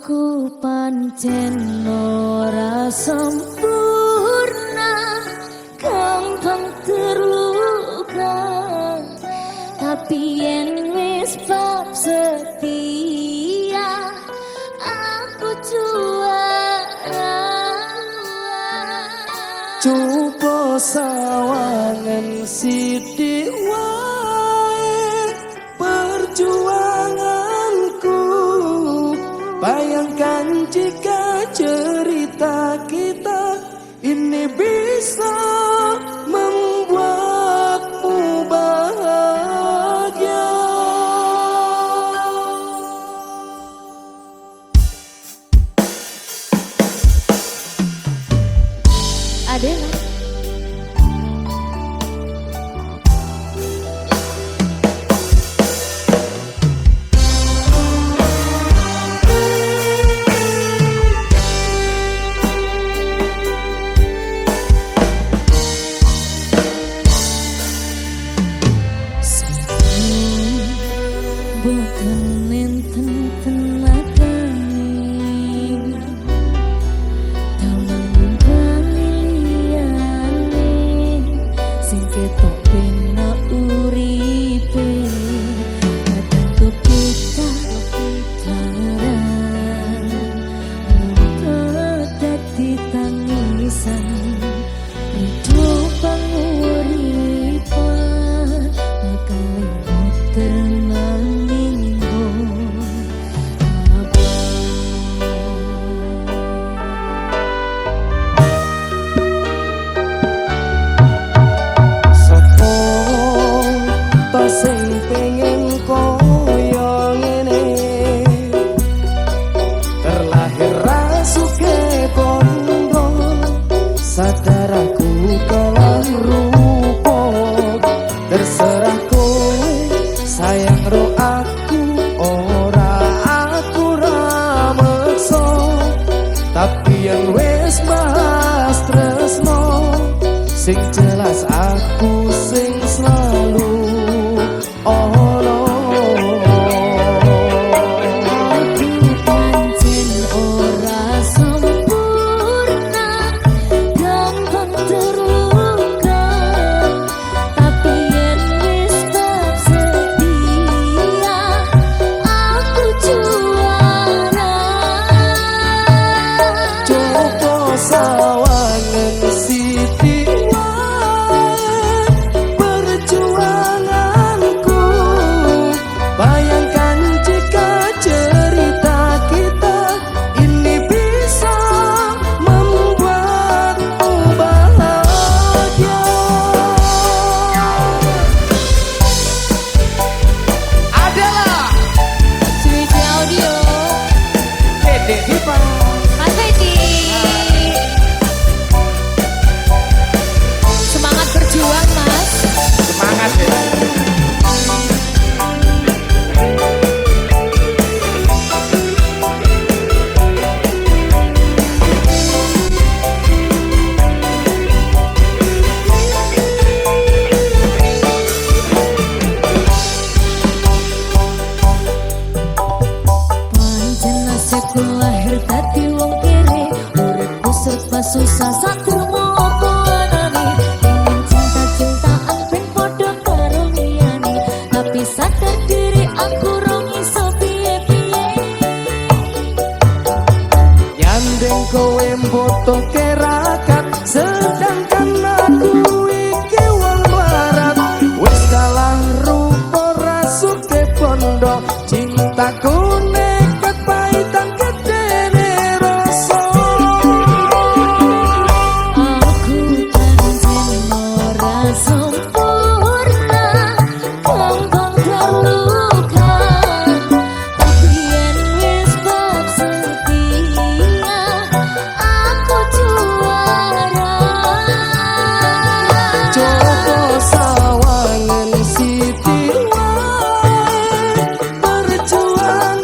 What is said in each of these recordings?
Aku pancen ora sempurna, gampang terluka, tapi yen wis bab setia aku juara. Coba sawangan sithik wae perjuanganku. Bayangkan jika cerita kita ini bisa membuatmu bahagia. Adela. Bukan enten tenagane, dalam pilihanne, sing ketok pena uripe, kadang kita larang, dadi tangisan, hidup panguripan, bakal tenang. Sing pengen koyo ngene, terlahir rasuke bondo, sadar aku kalah rupa, terserah kowe sayang ro aku, ora aku ra meksa, tapi yang wis bahas tresno, sing jelas aku sing selalu. Oh no, aku pancen ora sempurna, gampang terluka, tapi yen wis bab setia aku juara. coba sawangan sithik wae perjuanganku. Bayangkan jika cerita kita ini bisa membuatmu bahagia. Adalah Suite Audio, Dede Dipa. Mas Fedi. Semangat berjuang, Mas. Semangat ya. Pancen nasibku lahir dadi wong kere, uripku serba susah sakurmu apa anane. Ingin cinta-cintaan ben padha karo liyane, tapi sadar diri aku rong iso piye-piye. Yandeng kowe mbutuh kerakat, sedangkan aku iki wong larat. Wis kalah rupa rasuke bondo, cintaku nekat paitan gedene rasa. Aku pancen ora sempurna, gampang terluka, tapi yen wis bab setia aku juara. Coba sawangan sithik wae perjuangan.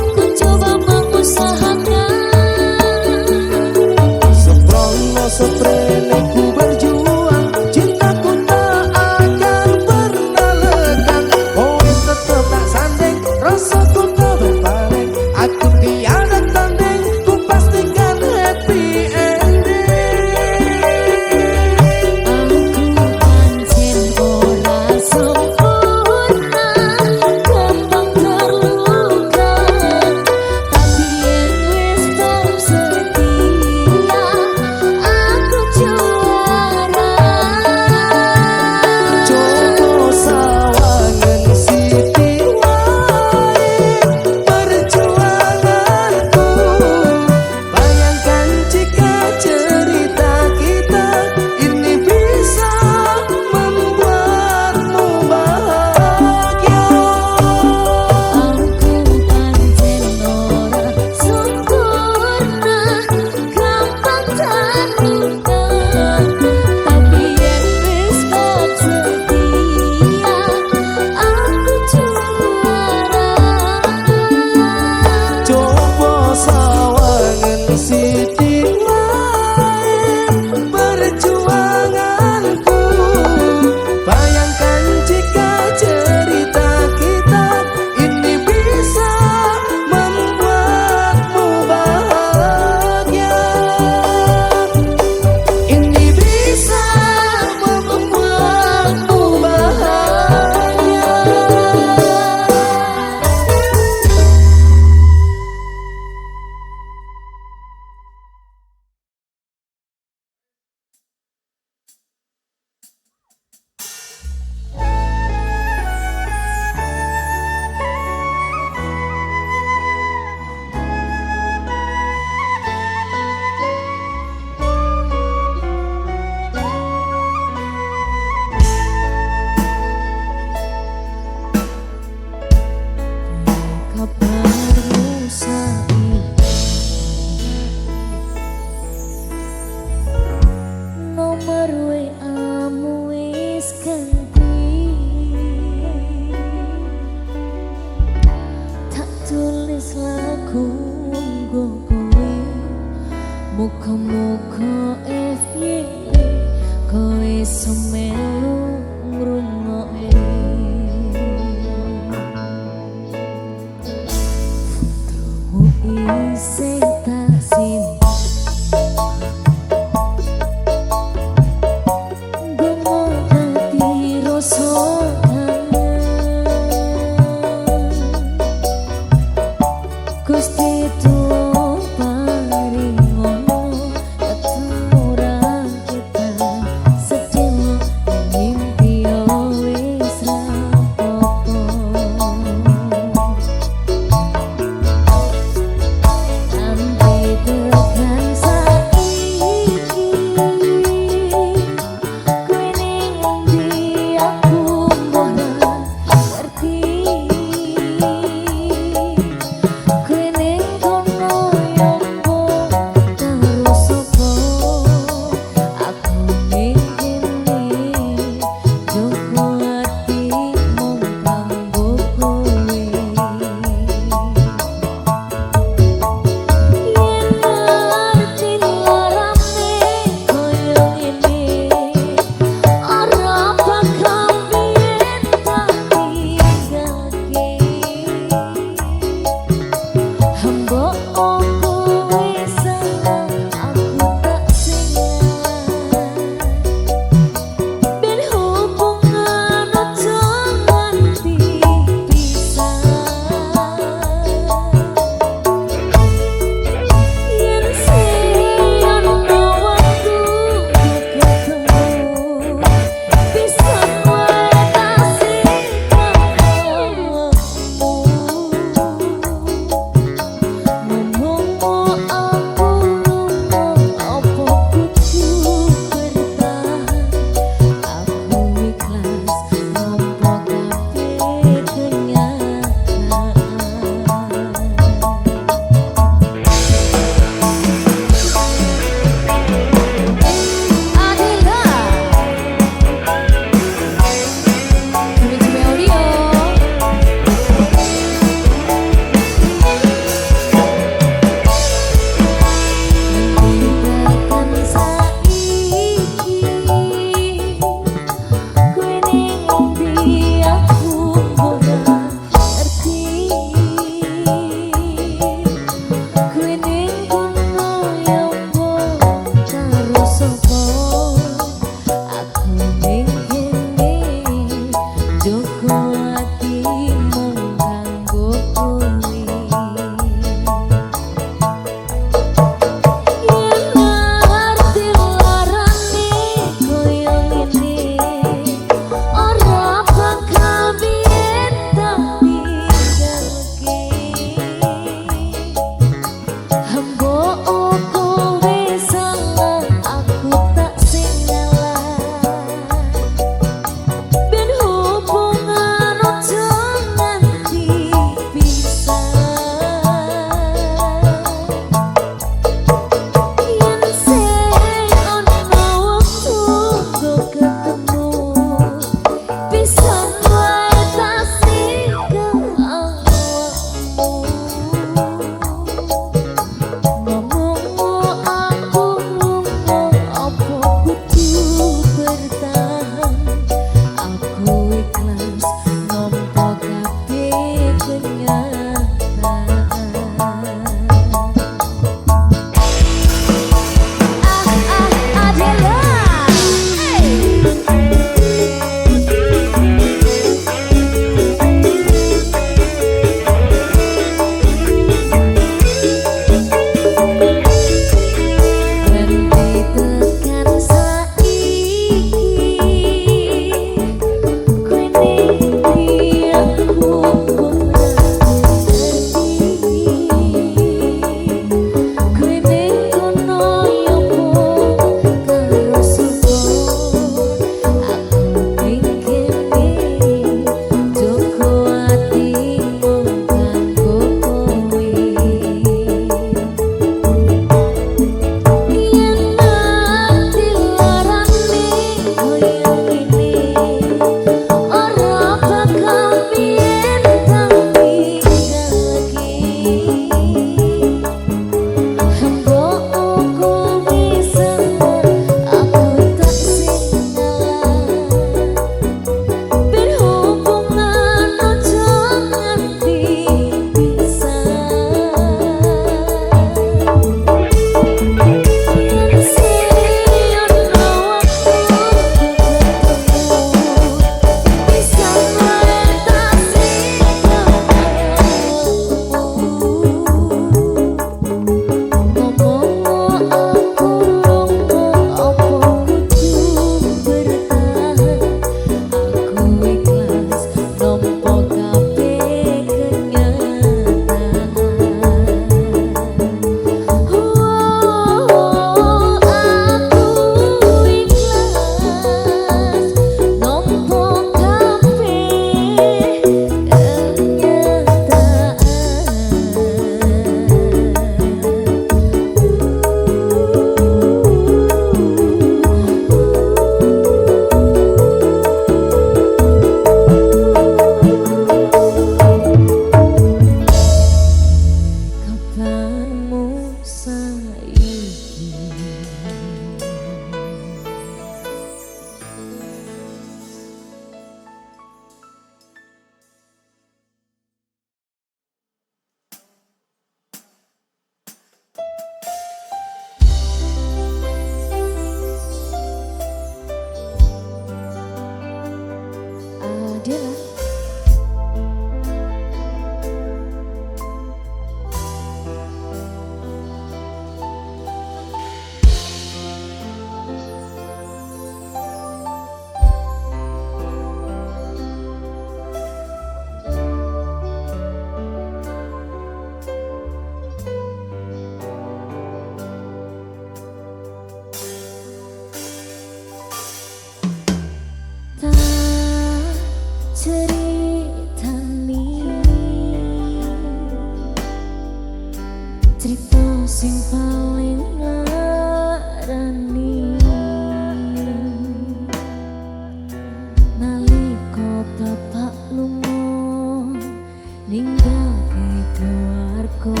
ninggake keluarga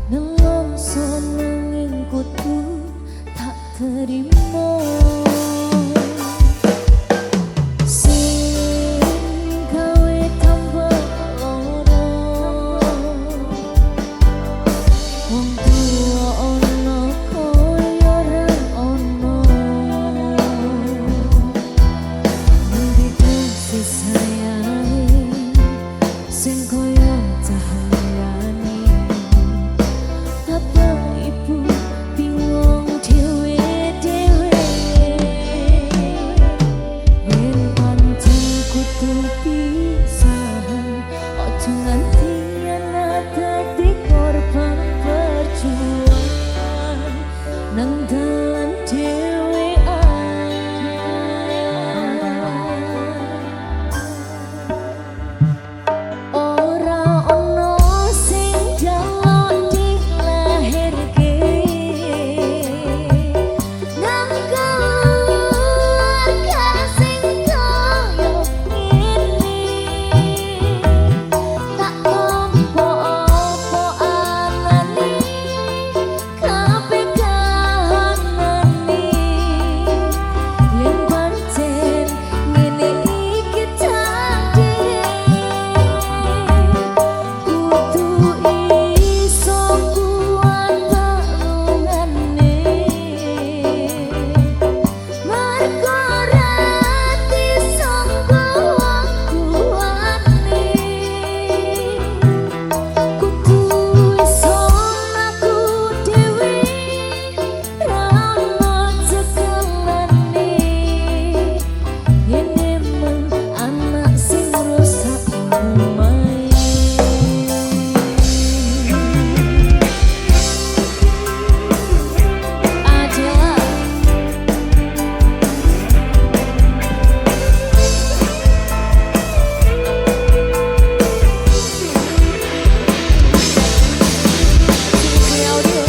nelongso nanging kudu tak terima sing gawe tambah lara wong tuwa ana koyo ora ana ngendi kasih sayang sing koyo cahayane bapak ibu bingung dhewe-dhewe yen pancen kudu pisahan ojo nganti ana dadi korban perjuangan nang dalan ora ono sing jaluk dilahirke nang keluarga sing koyo ngene tak tompo apa anane kabeh kahanane yen pancen ngene iki kudu iso kuat balungane mergo ora disangka kuatne kudu iso aku dhewe ra ono cekelane yen emang anak sing rusak omahe ada audio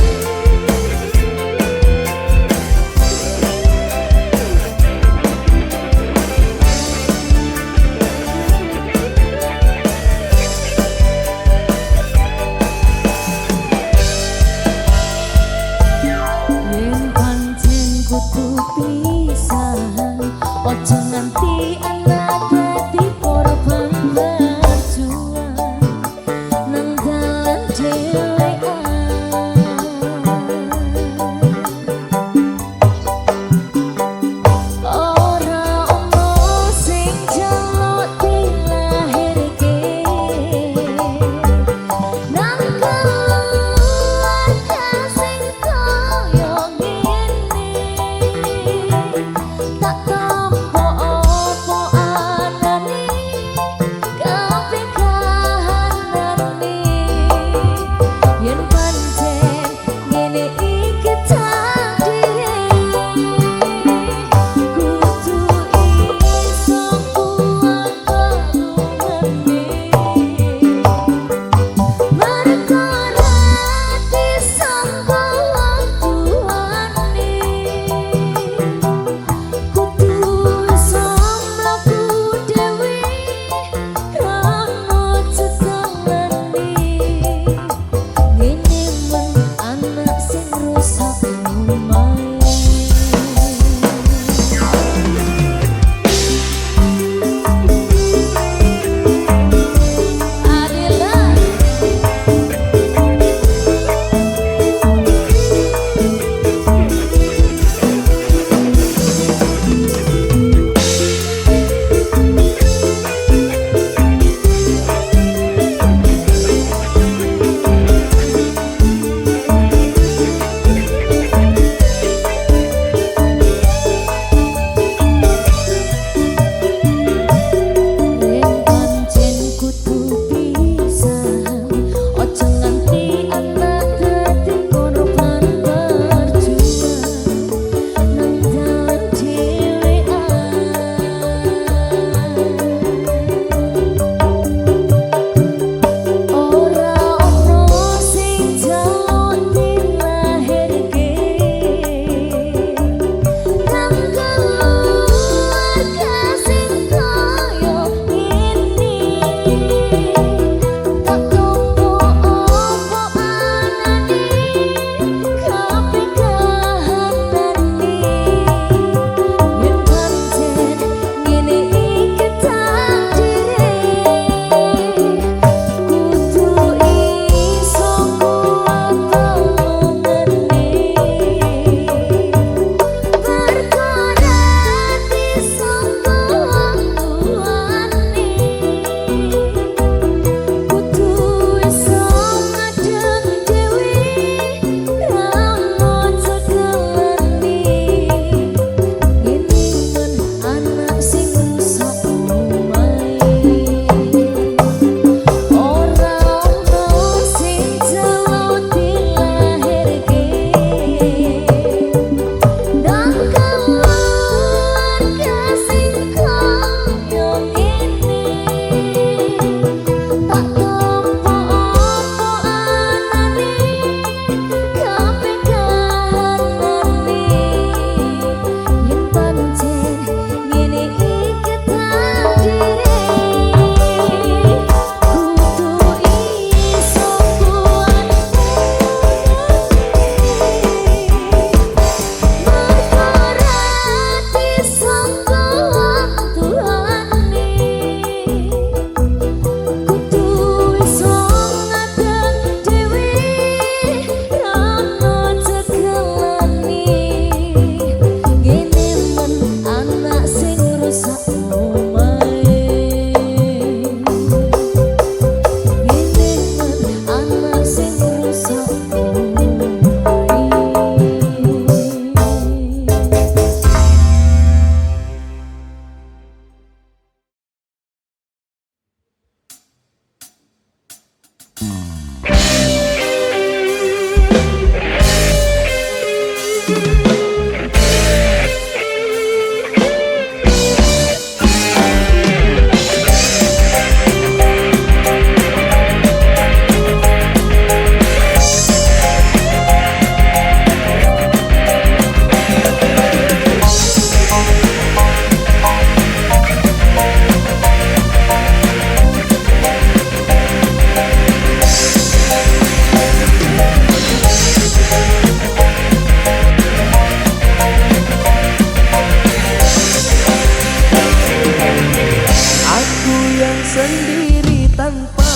tanpa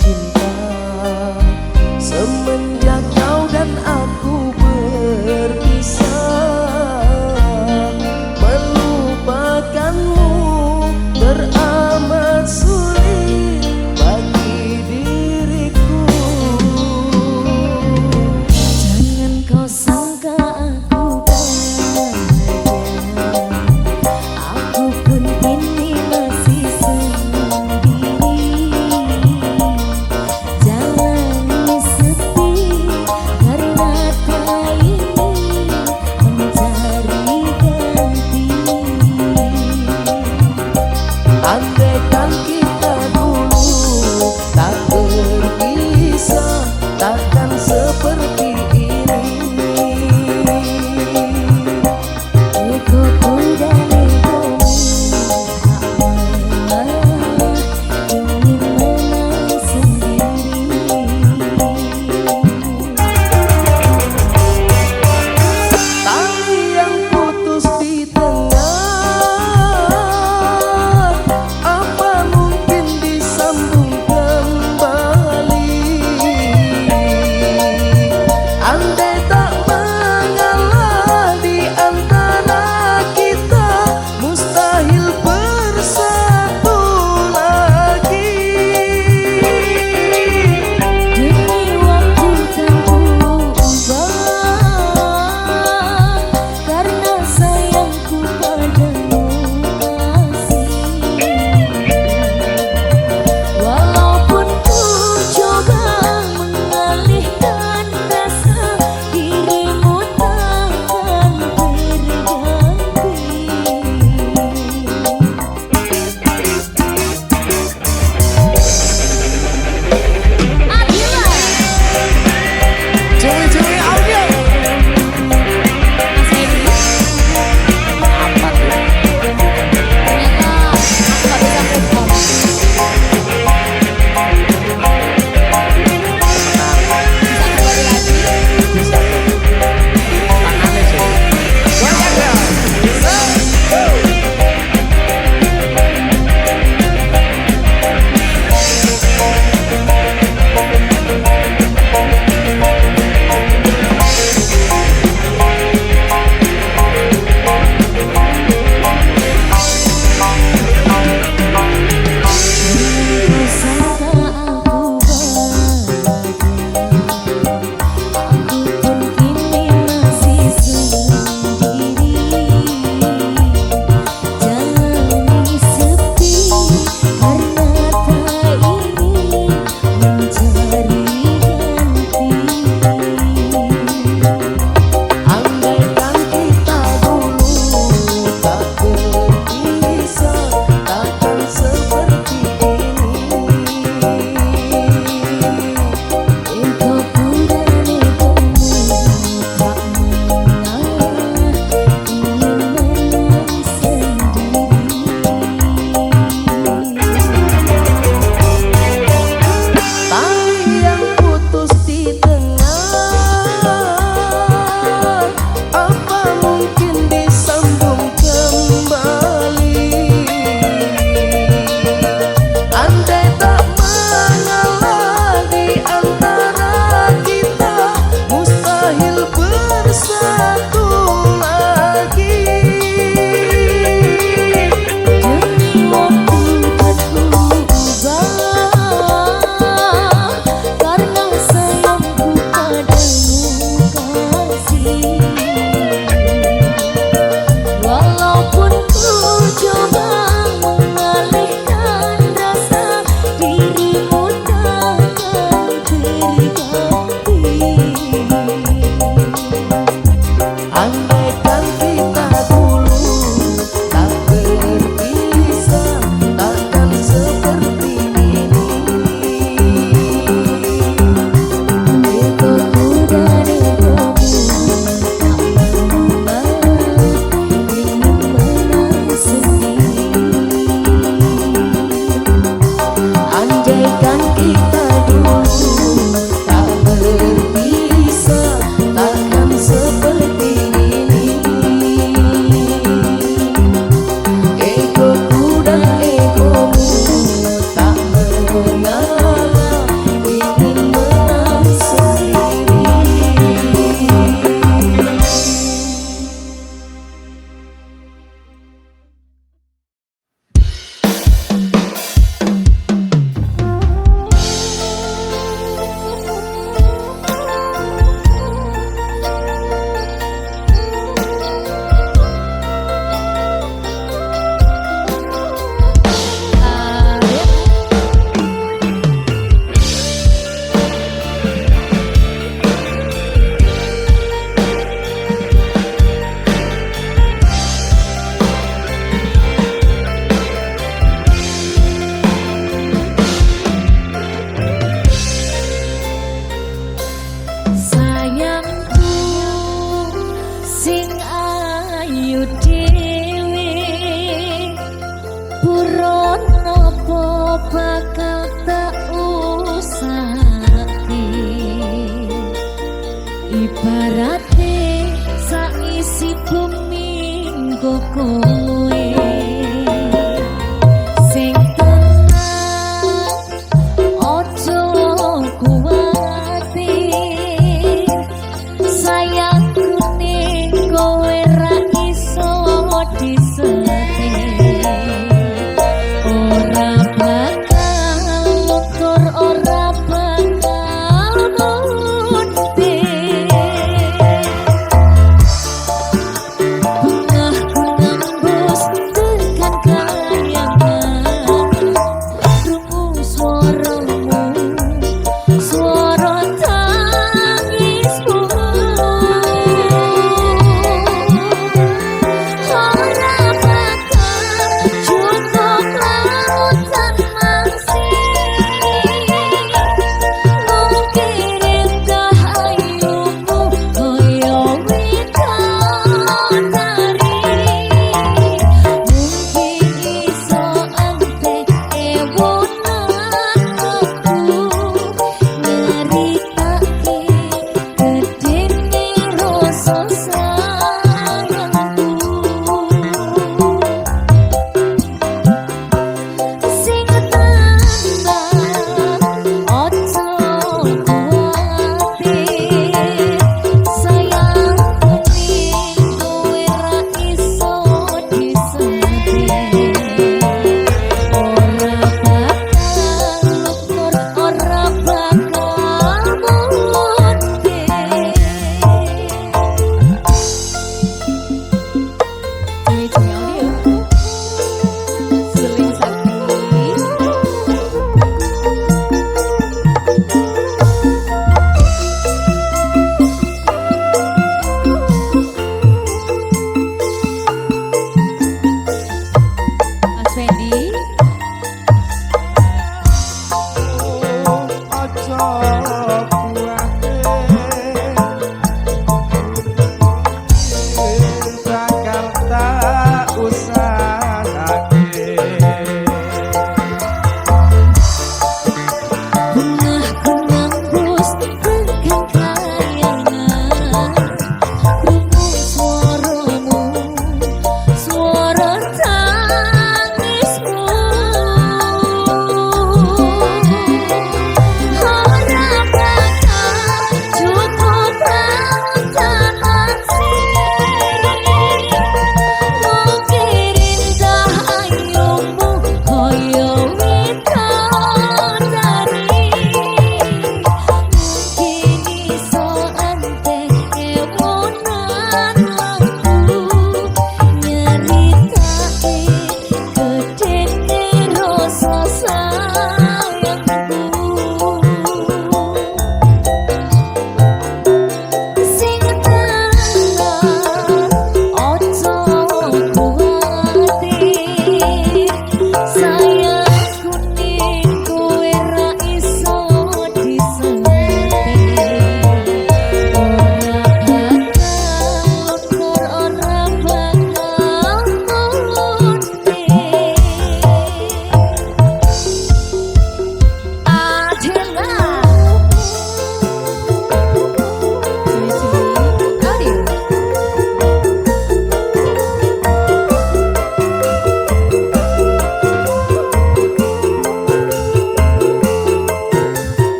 cinta. Semenjak kau dan aku berpisah, melupakanmu teramat sulit bagi diriku. Jangan kau sangka aku bahagia, aku pun kini masih sendiri. mengalah, ingin menang sendiri.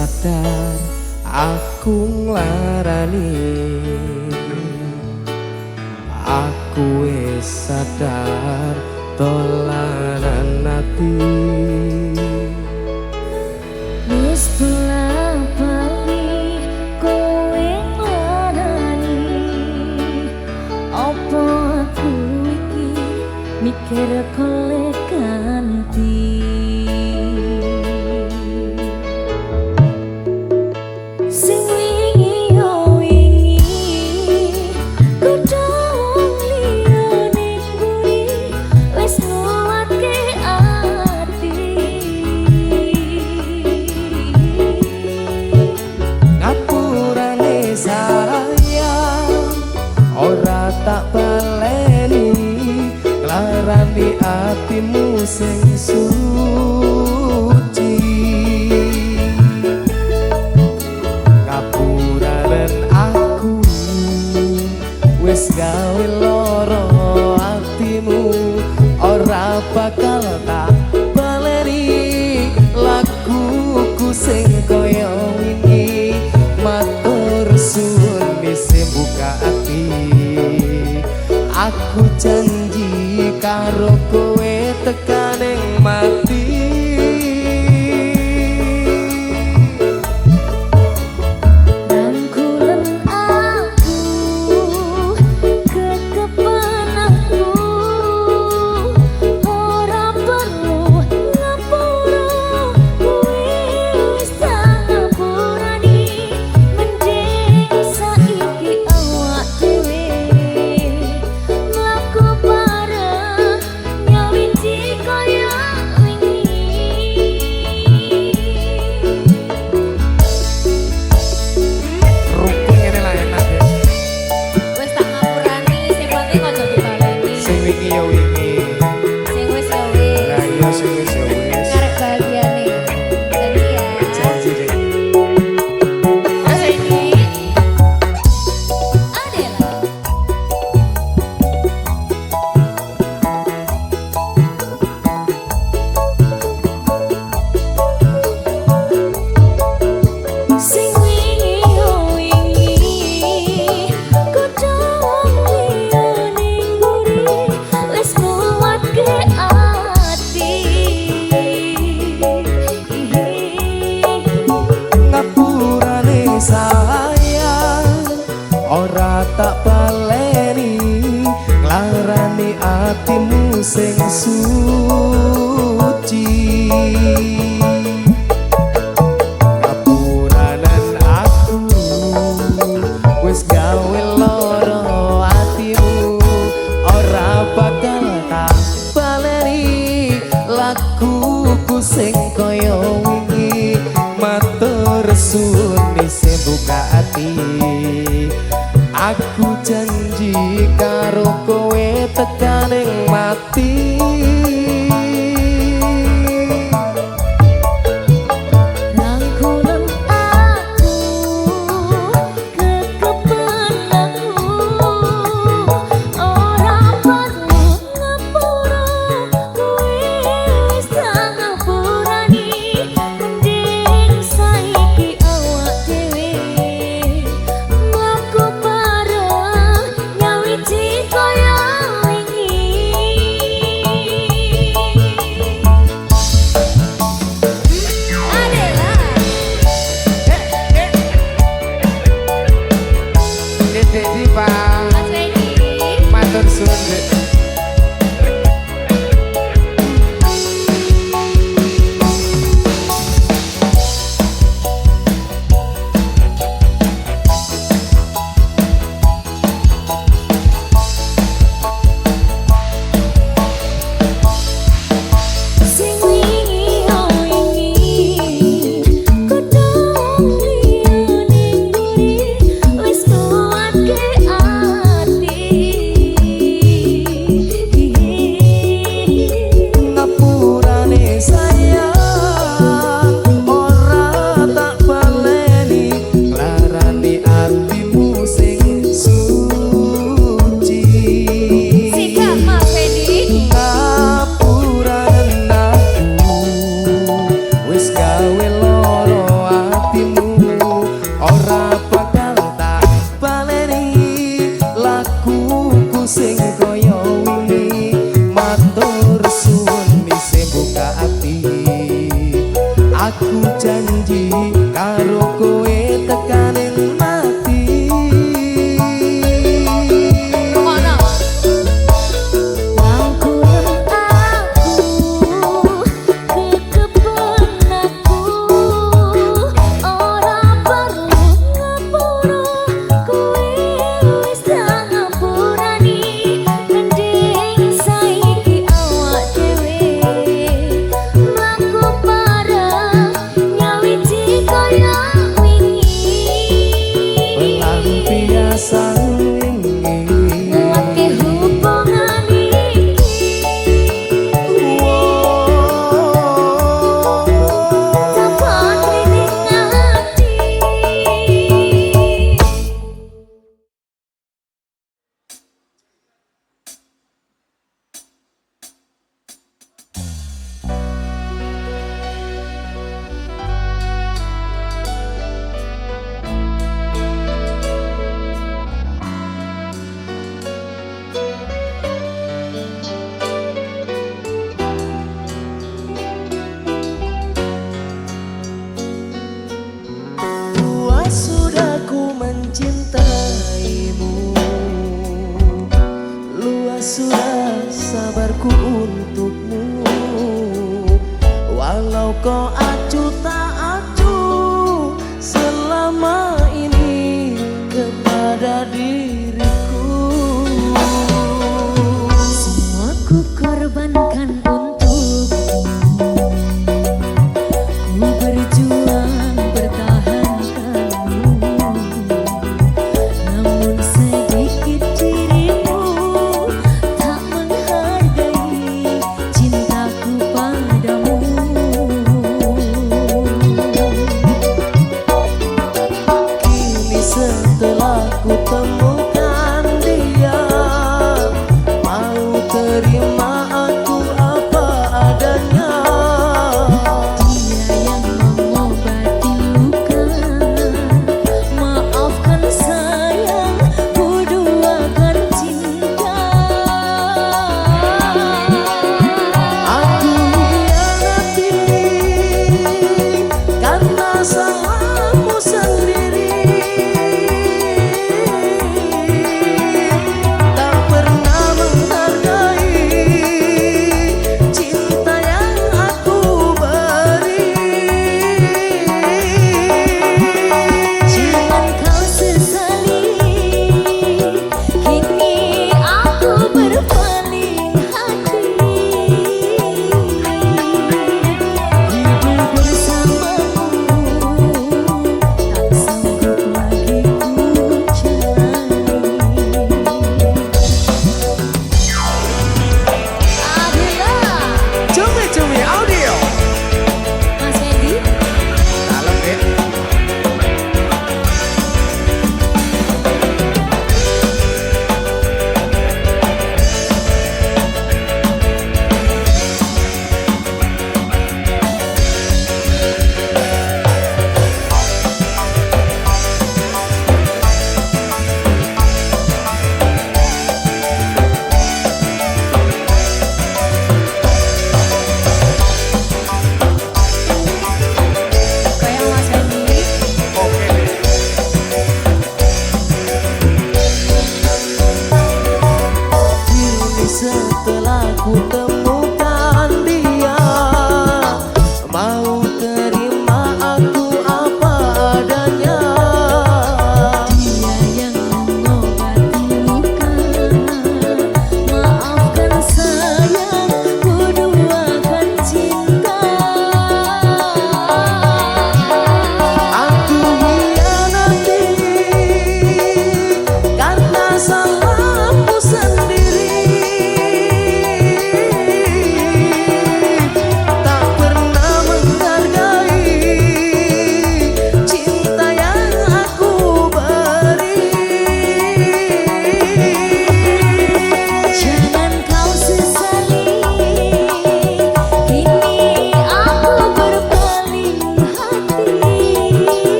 sadar aku nglarani, aku wis sadar dolanan ati. Wis bola-bali kowe nglarani, apa aku iki mikir kolek ganti. Sing wingi yo wingi kudu liyane kuwi wis nguatke ati. Ngapurane sayang ora tak baleni, nglarani atimu sing suci. Ngapuranen aku wis gawe loro atimu, ora bakal tak baleni laguku sing koyo wingi. Matur suwun wis buka ati, aku janji karo kowe tekaning mati. Rangkulan aku kekepen aku, ora perlu ngapura kowe wis tak ngapurani. Mending saiki awak dhewe mlaku bareng nyawiji kaya wingi. Rukun ngene lah enak ya. Wis tak ngapurani, sing penting aja dibaleni. Sing wingi ya wingi. Sing wis ya wis. Lah iya sing wis ya wis. Ngarep bahagiane. Jadi ya. Janji deh. Masa ini Adela. Sing wingi yo wingi kudu liyane nguri wis nguatke ati. Ngapurane sayang ora tak baleni, nglarani atimu sing suci. Ngapuranen aku wis gawe loro atimu, ora bakal tak baleni laguku sing koyo wingi. Matur suwun wis buka ati, aku janji karo kowe tekaning mati. Rangkulan aku kekepen aku, ora perlu ngapura kowe wis tak ngapurani. Mending saiki awak dhewe mlaku bareng nyawiji kaya wingi. kau acuh tak acuh selama ini kepada diriku. Semua ku korbankan untukmu, ku berjuang pertahankanmu, namun sedikit dirimu tak menghargai cintaku padamu.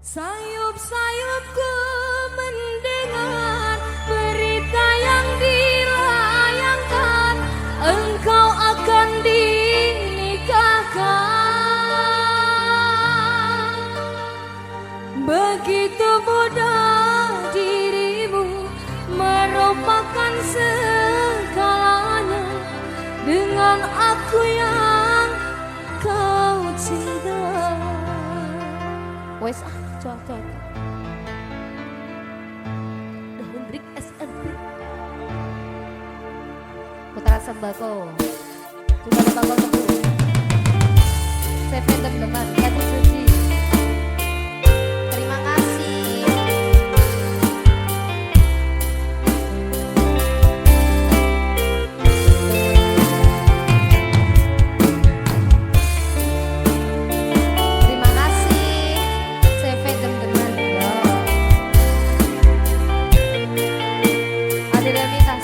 Sayup-sayupku mendengar berita yang dilayangkan, engkau akan dinikahkan. Begitu mudah dirimu merupakan segalanya dengan aku yang kau cinta. Wes cocok. The Hendrik SNP. Putra sembako. Juga sembako tebu. Seven teman-teman, Kati Suci. Terima kasih. Terima kasih. Seven teman-teman. Ada Remitas.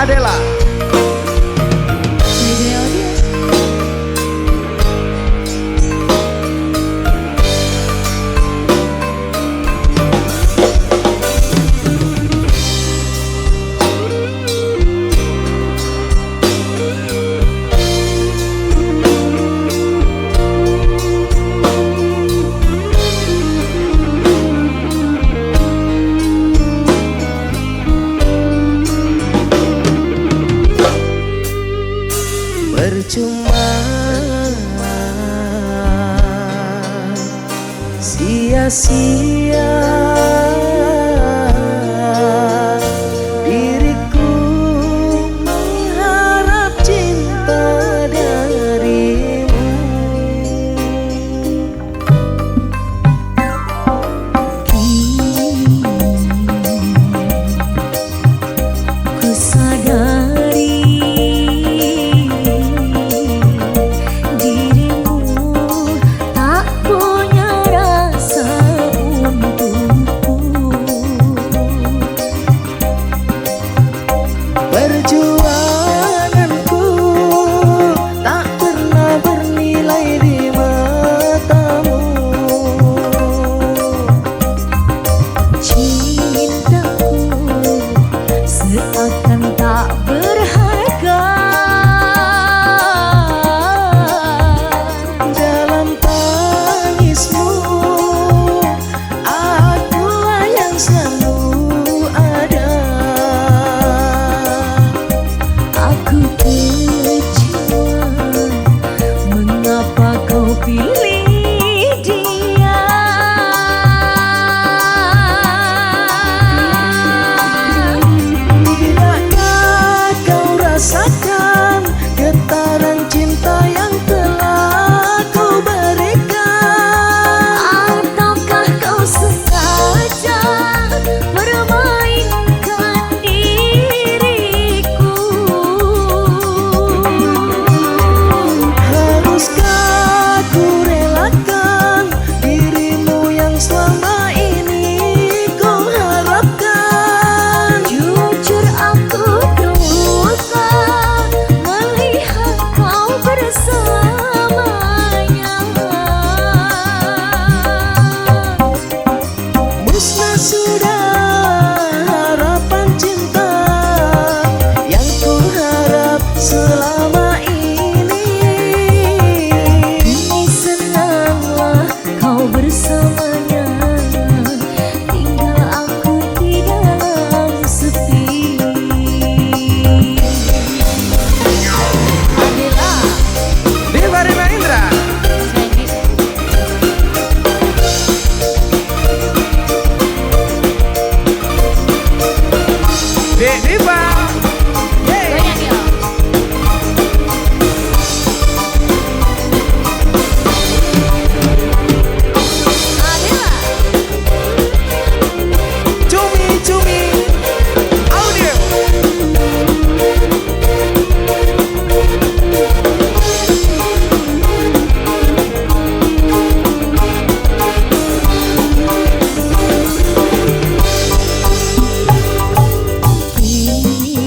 Adela. Percuma sia-sia diriku mengharap cinta darimu. Ku sadari dirimu tak punya rasa untukku. Perjuanganku tak pernah bernilai di matamu. Cintaku seakan tak berharga Dalam tangismu akulah yang selalu ada. Aku kecewa, mengapa kau pilih dia? Tidakkah kau rasakan getaran cinta yang telah kau berikan? Ataukah kau sengaja permainkan diriku? Haruskah ku relakan dirimu yang selama ini kau harapkan? Jujur aku duka melihat kau bersamanya. Musnah sudah harapan cinta yang ku harap selama ini. Kini senanglah kau bersamanya, tinggal aku di dalam sepi. Adela. Diva Rina Indra. Diva. Goyang ya. Adela. Cumi audio. Kini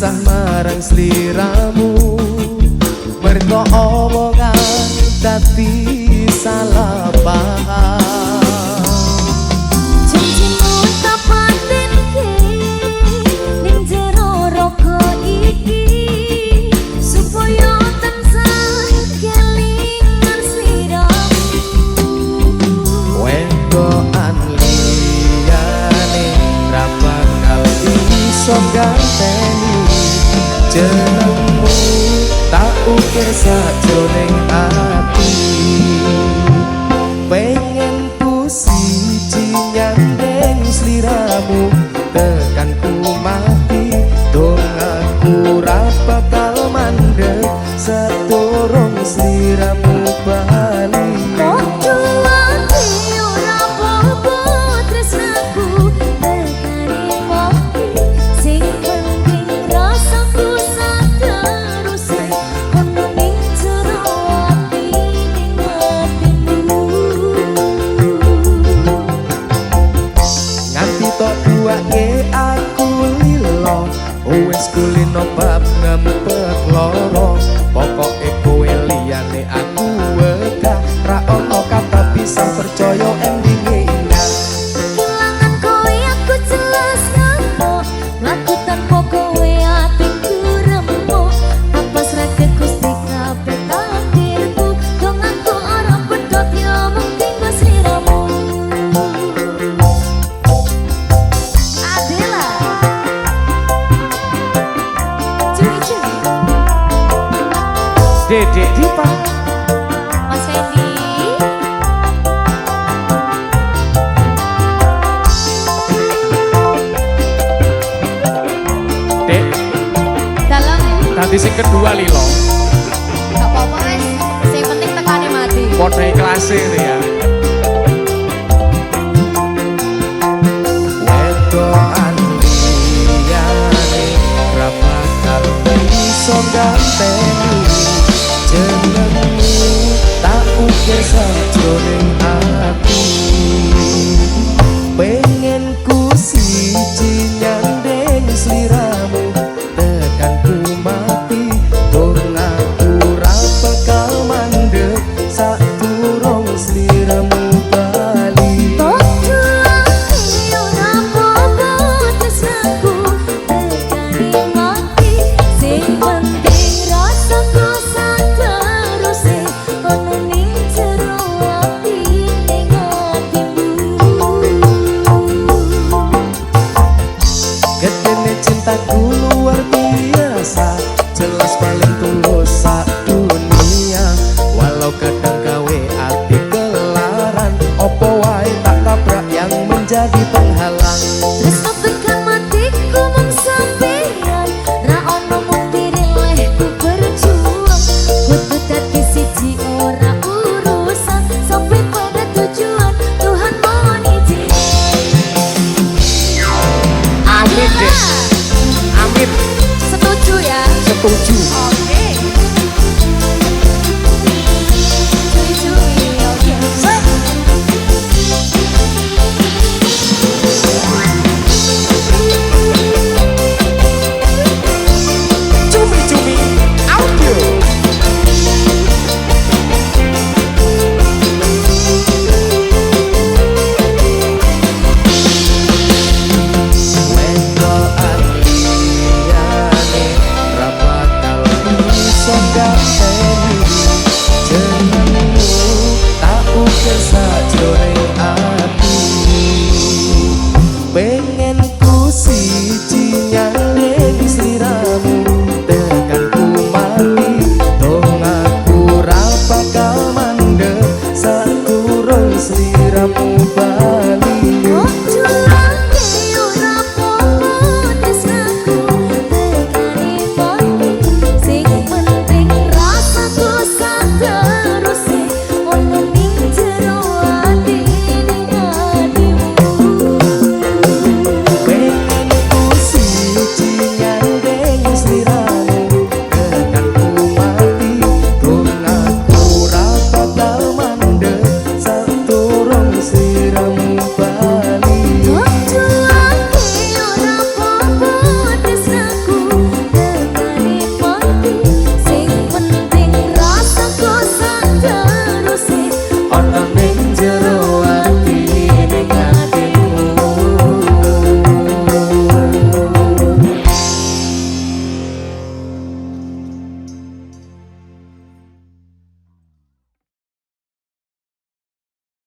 pisah marang sliramu. Mergo omongan dadi salah paham. Janjimu tak patenke ning jero raga iki supaya tansah kelingan sliramu. Wedokan liyane ra bakal iso ganteni jenengmu tak ukir sajroning ati. Pengen ku siji nyandeng sliramu tekan ku mati. Dong aku ra bakal mandeg saturung sliramu bali. Podo ati ora apa-apa tresnaku tekani mati. Sing penting rasaku sadar usai ono ning jero ati ning atimu. Nganti tok duake aku lilo wis kulino bab ngempet loro. Pokoke kowe liyane aku wegah ra ono kata bisa percaya endinge indah. Kehilangan kowe aku jelas ngamuk. Laku tanpa kowe atiku remuk. Apa srake Gusti kabeh takdirku. Dong aku ora pedot ya mung tinggo sliramu. Adela Cuy-cuy Dedek Dipa Mas Fendi Dek dalam tadi sing kedua lilo gak apa-apa wes. Sing penting tekane mati. podo ikhlase ya. Wedokan liyane ra bakal iso ganteni jenengmu tak ukir sajroning